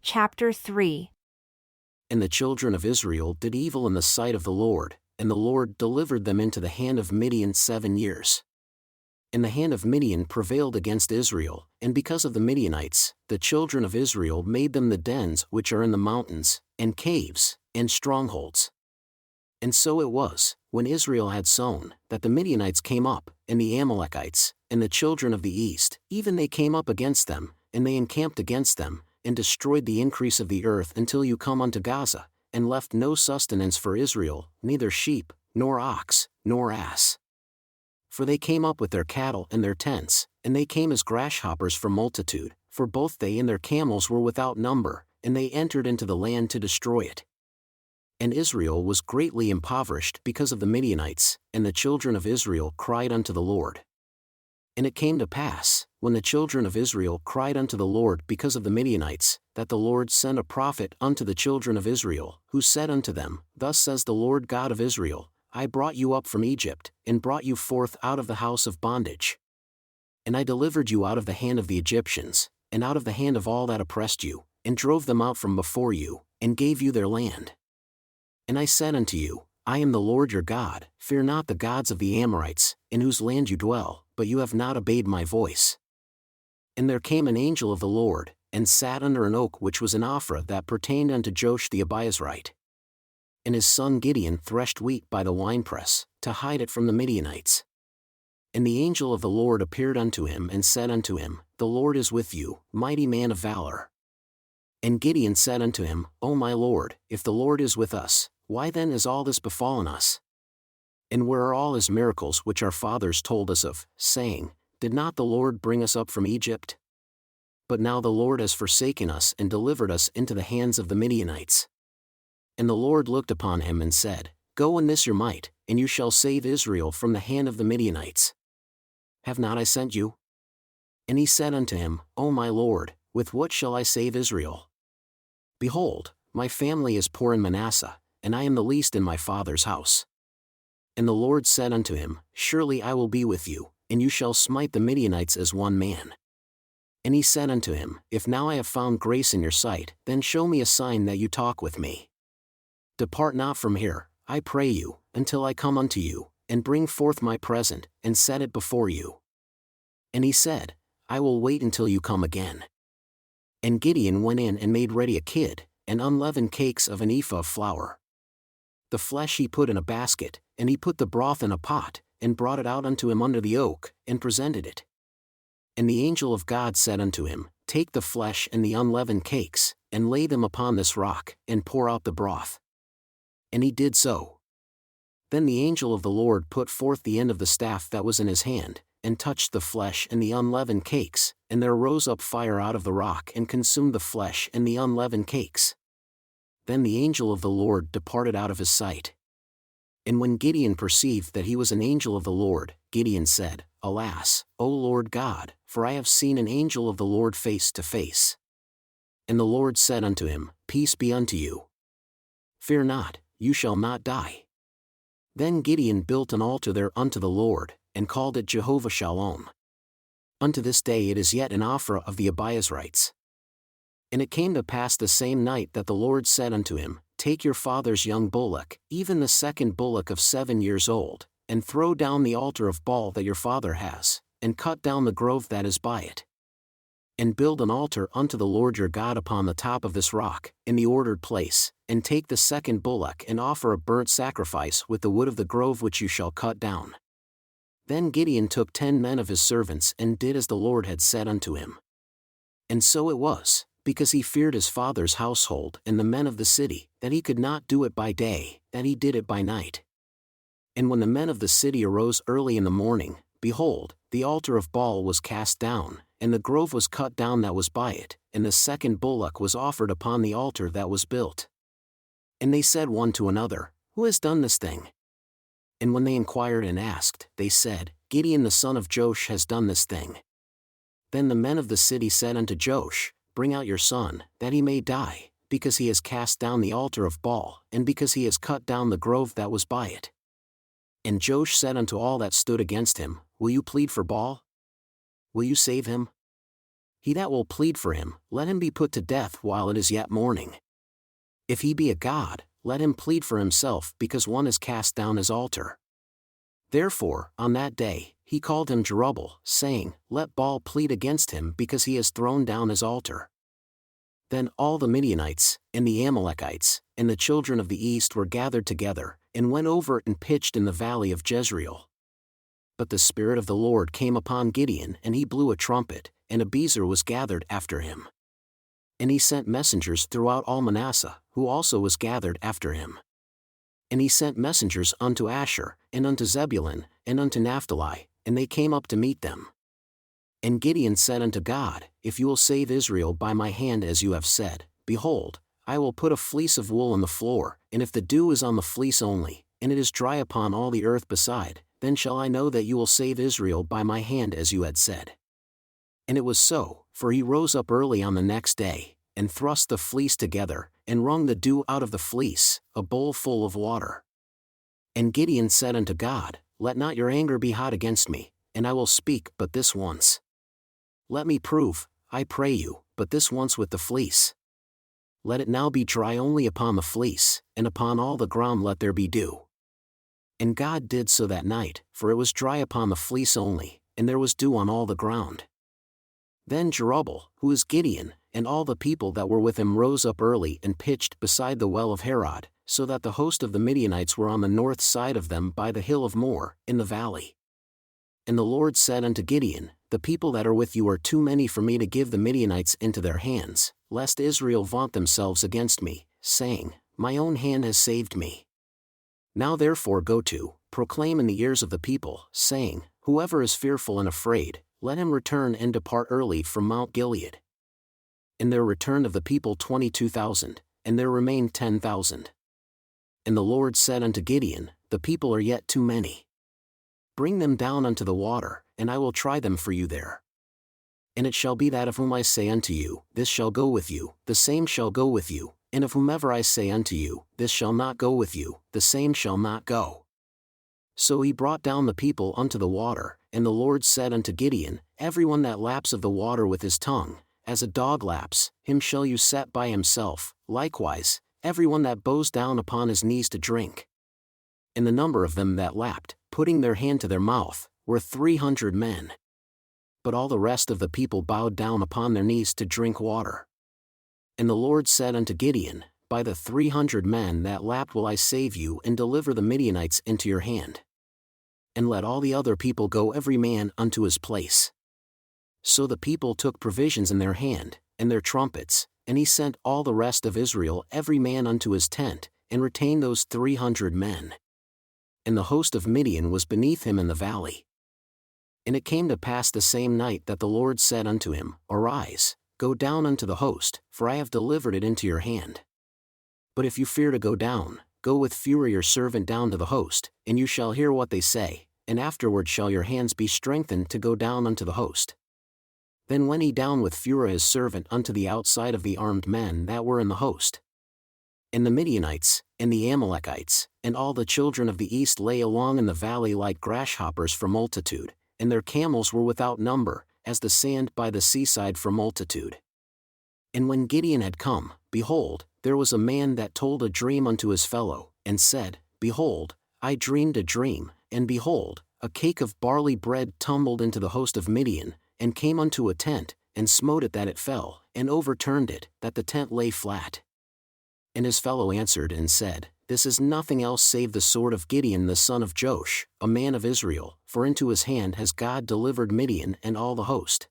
Chapter 3. And the children of Israel did evil in the sight of the Lord, and the Lord delivered them into the hand of Midian 7 years. And the hand of Midian prevailed against Israel, and because of the Midianites, the children of Israel made them the dens which are in the mountains, and caves, and strongholds. And so it was, when Israel had sown, that the Midianites came up, and the Amalekites, and the children of the east, even they came up against them, and they encamped against them, and destroyed the increase of the earth until you come unto Gaza, and left no sustenance for Israel, neither sheep, nor ox, nor ass. For they came up with their cattle and their tents, and they came as grasshoppers for multitude, for both they and their camels were without number, and they entered into the land to destroy it. And Israel was greatly impoverished because of the Midianites, and the children of Israel cried unto the Lord. And it came to pass, when the children of Israel cried unto the Lord because of the Midianites, that the Lord sent a prophet unto the children of Israel, who said unto them, Thus says the Lord God of Israel, I brought you up from Egypt, and brought you forth out of the house of bondage. And I delivered you out of the hand of the Egyptians, and out of the hand of all that oppressed you, and drove them out from before you, and gave you their land. And I said unto you, I am the Lord your God, fear not the gods of the Amorites, in whose land you dwell, but you have not obeyed my voice. And there came an angel of the Lord, and sat under an oak which was in Ophrah that pertained unto Joash the Abiezrite. And his son Gideon threshed wheat by the winepress, to hide it from the Midianites. And the angel of the Lord appeared unto him and said unto him, The Lord is with you, mighty man of valor. And Gideon said unto him, O my Lord, if the Lord is with us, why then is all this befallen us? And where are all his miracles which our fathers told us of, saying, Did not the Lord bring us up from Egypt? But now the Lord has forsaken us and delivered us into the hands of the Midianites. And the Lord looked upon him and said, Go in this your might, and you shall save Israel from the hand of the Midianites. Have not I sent you? And he said unto him, O my Lord, with what shall I save Israel? Behold, my family is poor in Manasseh, and I am the least in my father's house. And the Lord said unto him, Surely I will be with you, and you shall smite the Midianites as one man. And he said unto him, If now I have found grace in your sight, then show me a sign that you talk with me. Depart not from here, I pray you, until I come unto you, and bring forth my present, and set it before you. And he said, I will wait until you come again. And Gideon went in and made ready a kid, and unleavened cakes of an ephah of flour. The flesh he put in a basket, and he put the broth in a pot, and brought it out unto him under the oak, and presented it. And the angel of God said unto him, Take the flesh and the unleavened cakes, and lay them upon this rock, and pour out the broth. And he did so. Then the angel of the Lord put forth the end of the staff that was in his hand, and touched the flesh and the unleavened cakes, and there rose up fire out of the rock and consumed the flesh and the unleavened cakes. Then the angel of the Lord departed out of his sight. And when Gideon perceived that he was an angel of the Lord, Gideon said, Alas, O Lord God, for I have seen an angel of the Lord face to face. And the Lord said unto him, Peace be unto you. Fear not, you shall not die. Then Gideon built an altar there unto the Lord, and called it Jehovah Shalom. Unto this day it is yet in Ophrah of the Abiezrites. And it came to pass the same night that the Lord said unto him, Take your father's young bullock, even the second bullock of 7 years old, and throw down the altar of Baal that your father has, and cut down the grove that is by it. And build an altar unto the Lord your God upon the top of this rock, in the ordered place, and take the second bullock and offer a burnt sacrifice with the wood of the grove which you shall cut down. Then Gideon took 10 men of his servants and did as the Lord had said unto him. And so it was, because he feared his father's household and the men of the city, that he could not do it by day, that he did it by night. And when the men of the city arose early in the morning, behold, the altar of Baal was cast down, and the grove was cut down that was by it, and the second bullock was offered upon the altar that was built. And they said one to another, Who has done this thing? And when they inquired and asked, they said, Gideon the son of Joash has done this thing. Then the men of the city said unto Joash, Bring out your son, that he may die, because he has cast down the altar of Baal, and because he has cut down the grove that was by it. And Joash said unto all that stood against him, Will you plead for Baal? Will you save him? He that will plead for him, let him be put to death while it is yet morning. If he be a god, let him plead for himself, because one has cast down his altar. Therefore, on that day, he called him Jerubbaal, saying, Let Baal plead against him, because he has thrown down his altar. Then all the Midianites, and the Amalekites, and the children of the east were gathered together, and went over and pitched in the valley of Jezreel. But the Spirit of the Lord came upon Gideon, and he blew a trumpet, and Abiezer was gathered after him. And he sent messengers throughout all Manasseh, who also was gathered after him. And he sent messengers unto Asher, and unto Zebulun, and unto Naphtali, and they came up to meet them. And Gideon said unto God, If you will save Israel by my hand as you have said, behold, I will put a fleece of wool on the floor, and if the dew is on the fleece only, and it is dry upon all the earth beside, then shall I know that you will save Israel by my hand as you had said. And it was so, for he rose up early on the next day, and thrust the fleece together, and wrung the dew out of the fleece, a bowl full of water. And Gideon said unto God, Let not your anger be hot against me, and I will speak but this once. Let me prove, I pray you, but this once with the fleece. Let it now be dry only upon the fleece, and upon all the ground let there be dew. And God did so that night, for it was dry upon the fleece only, and there was dew on all the ground. Then Jerubbaal, who is Gideon, and all the people that were with him rose up early and pitched beside the well of Harod, so that the host of the Midianites were on the north side of them by the hill of Moreh, in the valley. And the Lord said unto Gideon, The people that are with you are too many for me to give the Midianites into their hands, lest Israel vaunt themselves against me, saying, My own hand has saved me. Now therefore go to, proclaim in the ears of the people, saying, Whoever is fearful and afraid, let him return and depart early from Mount Gilead. And there returned of the people 22,000, and there remained 10,000. And the Lord said unto Gideon, The people are yet too many. Bring them down unto the water, and I will try them for you there. And it shall be that of whom I say unto you, This shall go with you, the same shall go with you, and of whomever I say unto you, This shall not go with you, the same shall not go. So he brought down the people unto the water, and the Lord said unto Gideon, Every one that laps of the water with his tongue, as a dog laps, him shall you set by himself, likewise, every one that bows down upon his knees to drink. And the number of them that lapped, putting their hand to their mouth, were 300 men. But all the rest of the people bowed down upon their knees to drink water. And the Lord said unto Gideon, By the 300 men that lapped will I save you and deliver the Midianites into your hand. And let all the other people go every man unto his place. So the people took provisions in their hand, and their trumpets, and he sent all the rest of Israel every man unto his tent, and retained those 300 men. And the host of Midian was beneath him in the valley. And it came to pass the same night that the Lord said unto him, Arise, go down unto the host, for I have delivered it into your hand. But if you fear to go down, go with Phurah your servant down to the host, and you shall hear what they say, and afterward shall your hands be strengthened to go down unto the host. Then went he down with Phurah his servant unto the outside of the armed men that were in the host. And the Midianites, and the Amalekites, and all the children of the east lay along in the valley like grasshoppers for multitude, and their camels were without number, as the sand by the seaside for multitude. And when Gideon had come, behold, there was a man that told a dream unto his fellow, and said, Behold, I dreamed a dream, and behold, a cake of barley bread tumbled into the host of Midian, and came unto a tent, and smote it that it fell, and overturned it, that the tent lay flat. And his fellow answered and said, This is nothing else save the sword of Gideon the son of Joash, a man of Israel, for into his hand has God delivered Midian and all the host.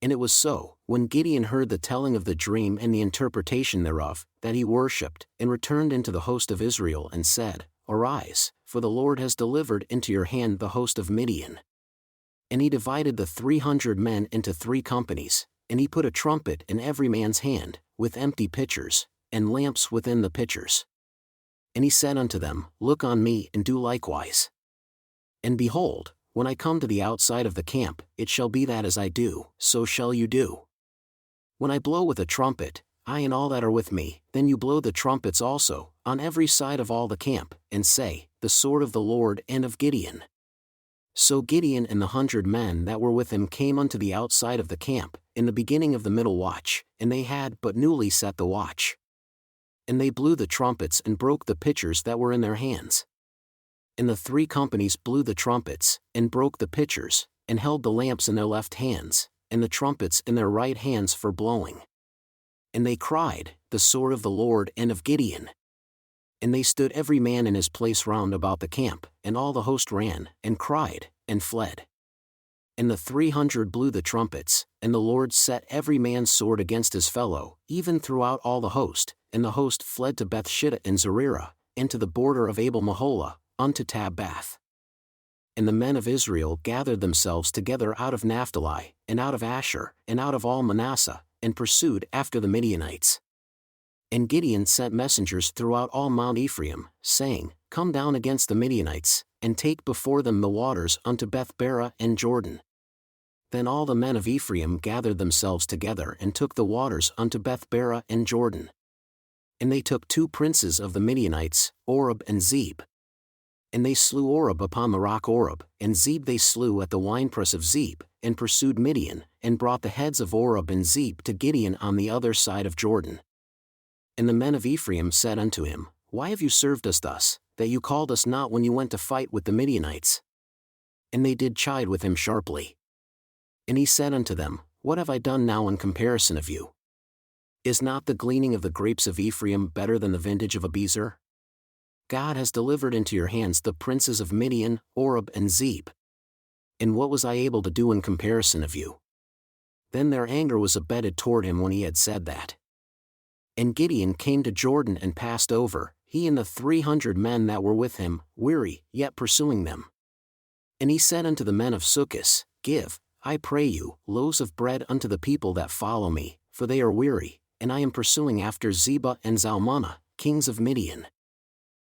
And it was so, when Gideon heard the telling of the dream and the interpretation thereof, that he worshipped, and returned into the host of Israel and said, Arise, for the Lord has delivered into your hand the host of Midian. And he divided the 300 men into 3 companies, and he put a trumpet in every man's hand, with empty pitchers, and lamps within the pitchers. And he said unto them, Look on me and do likewise. And behold, when I come to the outside of the camp, it shall be that as I do, so shall you do. When I blow with a trumpet, I and all that are with me, then you blow the trumpets also, on every side of all the camp, and say, The sword of the Lord and of Gideon. So Gideon and the 100 men that were with him came unto the outside of the camp, in the beginning of the middle watch, and they had but newly set the watch. And they blew the trumpets and broke the pitchers that were in their hands. And the 3 companies blew the trumpets, and broke the pitchers, and held the lamps in their left hands, and the trumpets in their right hands for blowing. And they cried, The sword of the Lord and of Gideon. And they stood every man in his place round about the camp, and all the host ran, and cried, and fled. And the 300 blew the trumpets, and the Lord set every man's sword against his fellow, even throughout all the host, and the host fled to Bethshittah and Zererah, and to the border of Abel-Meholah, unto Tabbath. And the men of Israel gathered themselves together out of Naphtali, and out of Asher, and out of all Manasseh, and pursued after the Midianites. And Gideon sent messengers throughout all Mount Ephraim, saying, Come down against the Midianites, and take before them the waters unto Beth-barah and Jordan. Then all the men of Ephraim gathered themselves together and took the waters unto Beth-barah and Jordan. And they took 2 princes of the Midianites, Oreb and Zeb. And they slew Oreb upon the rock Oreb, and Zeb they slew at the winepress of Zeb, and pursued Midian, and brought the heads of Oreb and Zeb to Gideon on the other side of Jordan. And the men of Ephraim said unto him, Why have you served us thus, that you called us not when you went to fight with the Midianites? And they did chide with him sharply. And he said unto them, What have I done now in comparison of you? Is not the gleaning of the grapes of Ephraim better than the vintage of Abiezer? God has delivered into your hands the princes of Midian, Oreb and Zeb. And what was I able to do in comparison of you? Then their anger was abated toward him when he had said that. And Gideon came to Jordan and passed over, he and the 300 men that were with him, weary, yet pursuing them. And he said unto the men of Succoth, Give, I pray you, loaves of bread unto the people that follow me, for they are weary, and I am pursuing after Zebah and Zalmunna, kings of Midian.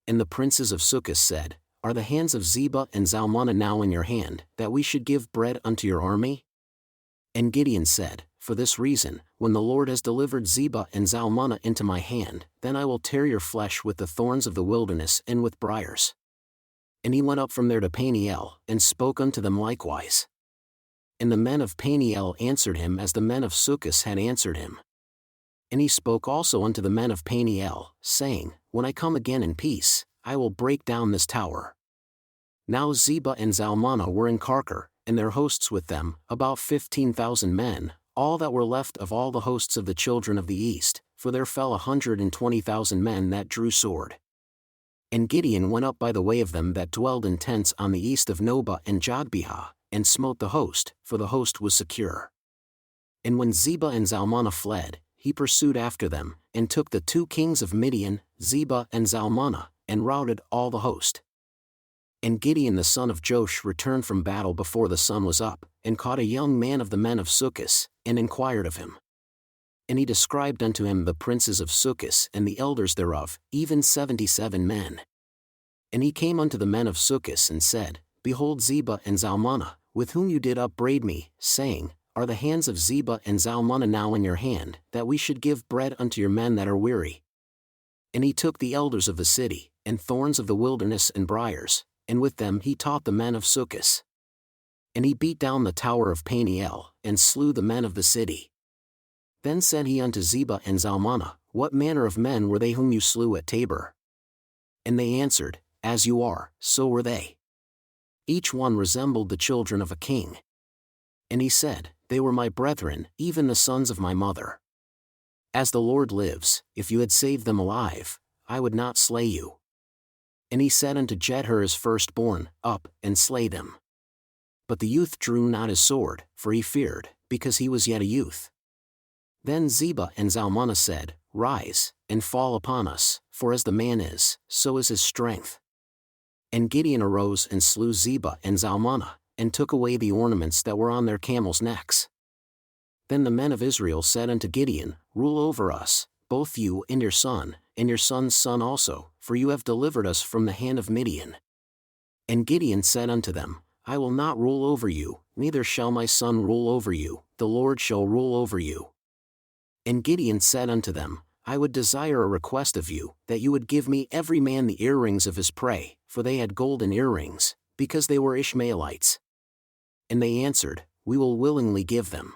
And the princes of Succoth said, Are the hands of Zebah and Zalmunna now in your hand, that we should give bread unto your army? And Gideon said, For this reason, when the Lord has delivered Zebah and Zalmunna into my hand, then I will tear your flesh with the thorns of the wilderness and with briars. And he went up from there to Peniel, and spoke unto them likewise. And the men of Peniel answered him as the men of Succoth had answered him. And he spoke also unto the men of Peniel, saying, When I come again in peace, I will break down this tower. Now Zebah and Zalmunna were in Karkor, and their hosts with them, about 15,000 men, all that were left of all the hosts of the children of the east, for there fell 120,000 men that drew sword. And Gideon went up by the way of them that dwelled in tents on the east of Nobah and Jogbehah, and smote the host, for the host was secure. And when Zebah and Zalmunna fled, he pursued after them, and took the 2 kings of Midian, Zebah and Zalmunna, and routed all the host. And Gideon the son of Joash returned from battle before the sun was up, and caught a young man of the men of Succoth, and inquired of him. And he described unto him the princes of Succoth and the elders thereof, even 77 men. And he came unto the men of Succoth and said, Behold Zebah and Zalmunna, with whom you did upbraid me, saying, Are the hands of Zebah and Zalmunna now in your hand, that we should give bread unto your men that are weary? And he took the elders of the city, and thorns of the wilderness and briars, and with them he taught the men of Succoth. And he beat down the tower of Peniel, and slew the men of the city. Then said he unto Zebah and Zalmunna, What manner of men were they whom you slew at Tabor? And they answered, As you are, so were they. Each one resembled the children of a king. And he said, They were my brethren, even the sons of my mother. As the Lord lives, if you had saved them alive, I would not slay you. And he said unto Jether his firstborn, Up, and slay them. But the youth drew not his sword, for he feared, because he was yet a youth. Then Zebah and Zalmunna said, Rise, and fall upon us, for as the man is, so is his strength. And Gideon arose and slew Zebah and Zalmunna, and took away the ornaments that were on their camels' necks. Then the men of Israel said unto Gideon, Rule over us, both you and your son's son also, for you have delivered us from the hand of Midian. And Gideon said unto them, I will not rule over you, neither shall my son rule over you, the Lord shall rule over you. And Gideon said unto them, I would desire a request of you, that you would give me every man the earrings of his prey, for they had golden earrings, because they were Ishmaelites. And they answered, We will willingly give them.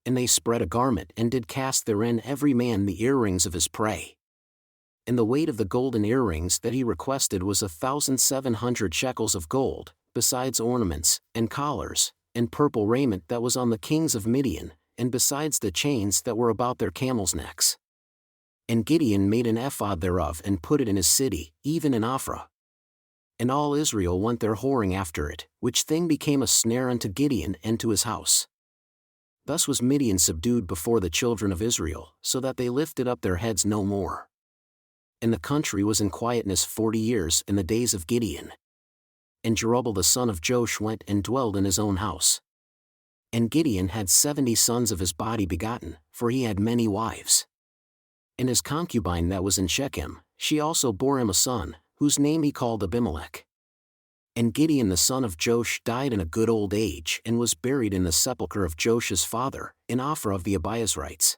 And they spread a garment and did cast therein every man the earrings of his prey. And the weight of the golden earrings that he requested was 1,700 shekels of gold, besides ornaments, and collars, and purple raiment that was on the kings of Midian, and besides the chains that were about their camels' necks. And Gideon made an ephod thereof and put it in his city, even in Ophrah. And all Israel went there whoring after it, which thing became a snare unto Gideon and to his house. Thus was Midian subdued before the children of Israel, so that they lifted up their heads no more. And the country was in quietness 40 years in the days of Gideon. And Jerubbaal the son of Joash went and dwelled in his own house. And Gideon had 70 sons of his body begotten, for he had many wives. And his concubine that was in Shechem, she also bore him a son, whose name he called Abimelech. And Gideon the son of Joash died in a good old age and was buried in the sepulchre of Joash's father, in Ophrah of the Abiezrites.